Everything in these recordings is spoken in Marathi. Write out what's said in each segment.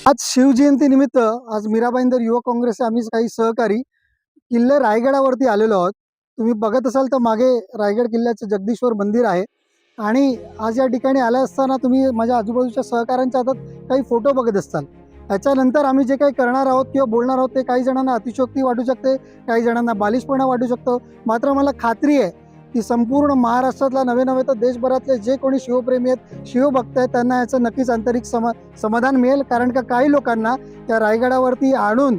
आज शिवजयंती निमित्त आज मीराबाईंदर युवक काँग्रेसचे आम्ही काही सहकारी किल्ले रायगडावरती आलेलो आहोत। तुम्ही बघत असाल तर मागे रायगड किल्ल्याचं जगदीश्वर मंदिर आहे आणि आज या ठिकाणी आले असताना तुम्ही माझ्या आजूबाजूच्या सहकाऱ्यांच्या हातात काही फोटो बघत असताल। याच्यानंतर आम्ही जे काही करणार आहोत किंवा बोलणार आहोत ते काही जणांना अतिशयोक्ती वाटू शकते, काही जणांना बालिशपणा वाटू शकतो। मात्र मला खात्री आहे की संपूर्ण महाराष्ट्रातला नवे नवे तर देशभरातले जे कोणी शिवप्रेमी आहेत, शिवभक्त आहेत, त्यांना याचं नक्कीच आंतरिक समाधान मिळेल। कारण का काही लोकांना त्या रायगडावरती आणून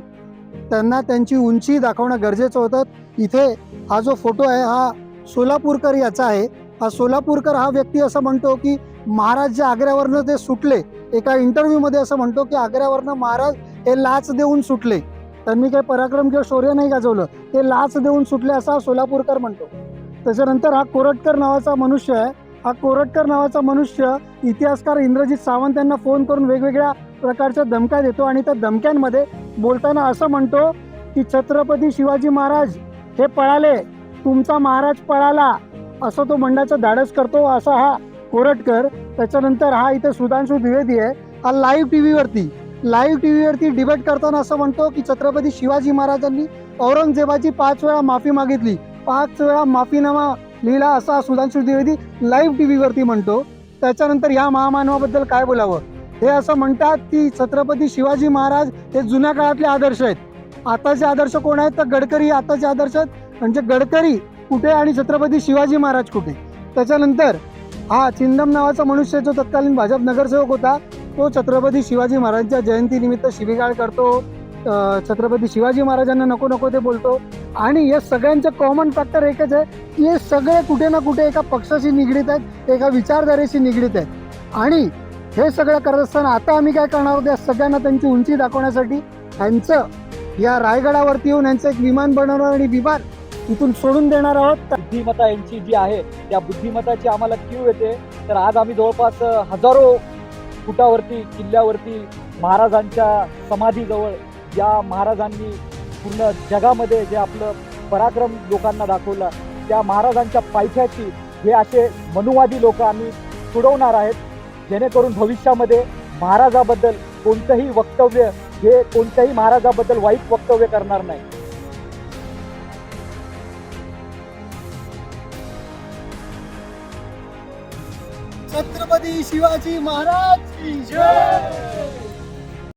त्यांना त्यांची उंची दाखवणं गरजेचं होतं। इथे हा जो फोटो आहे हा सोलापूरकर याचा आहे। हा सोलापूरकर हा व्यक्ती असं म्हणतो की महाराज जे आग्र्यावरनं ते सुटले, एका इंटरव्ह्यूमध्ये असं म्हणतो की आग्र्यावरनं महाराज हे लाच देऊन सुटले, त्यांनी काही पराक्रम किंवा शौर्य नाही गाजवलं, ते लाच देऊन सुटले असं हा सोलापूरकर म्हणतो। त्याच्यानंतर हा कोरटकर नावाचा मनुष्य आहे। हा कोरटकर नावाचा मनुष्य इतिहासकार इंद्रजित सावंत यांना फोन करून वेगवेगळ्या प्रकारच्या धमक्या देतो आणि त्या धमक्यांमध्ये बोलताना असं म्हणतो की छत्रपती शिवाजी महाराज हे पळाले, तुमचा महाराज पळाला, असं तो म्हणण्याचं धाडस करतो असा हा कोरटकर। त्याच्यानंतर हा इथे सुधांशू द्विवेदी आहे। हा लाईव्ह टीव्हीवरती डिबेट करताना असं म्हणतो की छत्रपती शिवाजी महाराजांनी औरंगजेबाची 5 वेळा माफी मागितली, 5 वेळा माफीनामा लिहिला, असा सुधांशू द्विवेदी लाईव्ह टीव्हीवरती म्हणतो। त्याच्यानंतर या महामानवाबद्दल काय बोलावं, हे असं म्हणतात की छत्रपती शिवाजी महाराज हे जुन्या काळातले आदर्श आहेत, आताचे आदर्श कोण आहेत तर गडकरी आताचे आदर्श आहेत, म्हणजे गडकरी कुठे आणि छत्रपती शिवाजी महाराज कुठे। त्याच्यानंतर हा चिंदम नावाचा मनुष्य जो तत्कालीन भाजप नगरसेवक होता, तो छत्रपती शिवाजी महाराजांच्या जयंतीनिमित्त शिवीगाळ करतो, छत्रपती शिवाजी महाराजांना नको नको ते बोलतो। आणि या सगळ्यांचं कॉमन फॅक्टर एकच आहे की हे सगळे कुठे ना कुठे एका पक्षाशी निगडीत आहेत, एका विचारधारेशी निगडीत आहेत। आणि हे सगळं करत असताना आता आम्ही काय करणार आहोत, या सगळ्यांना त्यांची उंची दाखवण्यासाठी यांचं या रायगडावरती येऊन यांचं एक विमान बनवणार आणि विमान इथून सोडून देणार आहोत। बुद्धिमत्ता यांची जी आहे त्या बुद्धिमत्ताची आम्हाला कीव येते। तर आज आम्ही जवळपास हजारो फुटावरती किल्ल्यावरती महाराजांच्या समाधीजवळ, या महाराजांनी पूर्ण जगामध्ये जे आपलं पराक्रम लोकांना दाखवलं, त्या महाराजांच्या पायथ्याशी हे असे मनुवादी लोक आम्ही तुडवणार आहेत, जेणेकरून भविष्यामध्ये महाराजाबद्दल कोणतंही वक्तव्य हे कोणत्याही महाराजाबद्दल वाईट वक्तव्य करणार नाही। छत्रपती शिवाजी महाराज की जय।